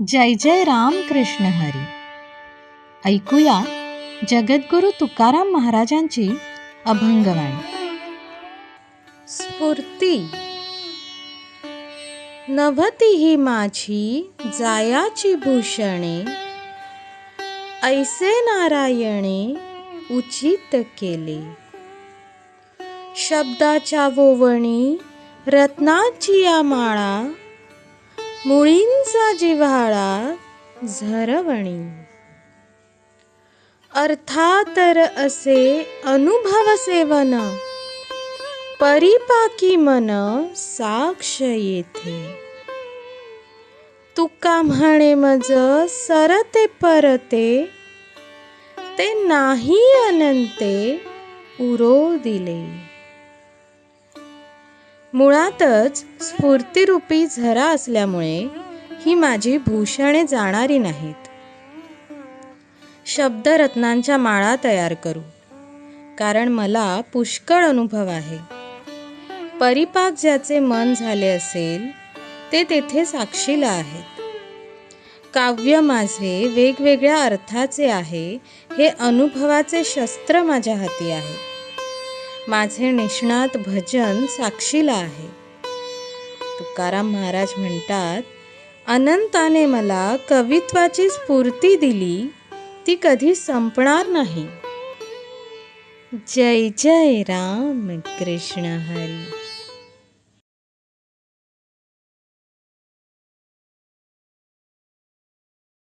जय जय राम कृष्ण हरी. ऐकूया जगद्गुरु तुकाराम महाराजांची अभंगवाणी. स्फूर्ती. नभती ही माझी जायाची भूषणे, ऐसे नारायणे उचित केले. शब्दाच्या वोवणी रत्नाची या माळा, मुळींचा जिव्हाळा झरवणी. अर्थातर असे अनुभव सेवन, परिपाकी मन साक्ष येथे. तुका म्हणे मज सरते परते, ते नाही अनंते उरो दिले. मुळातच स्फूर्तिरूपी झरा असल्यामुळे ही माझी भूषणे जाणारी नाहीत. शब्दरत्नांच्या माळा तयार करू, कारण मला पुष्कळ अनुभव आहे. परिपाक ज्याचे मन झाले असेल ते तेथे साक्षीला आहेत. काव्य माझे वेगवेगळ्या अर्थाचे आहे, हे अनुभवाचे शस्त्र माझ्या हाती आहे. माझे निष्णात भजन साक्षीला आहे. तुकाराम महाराज म्हणतात, अनंताने मला कवित्वाची स्फूर्ती दिली, ती कधी संपणार नाही. जय जय राम कृष्ण हरी.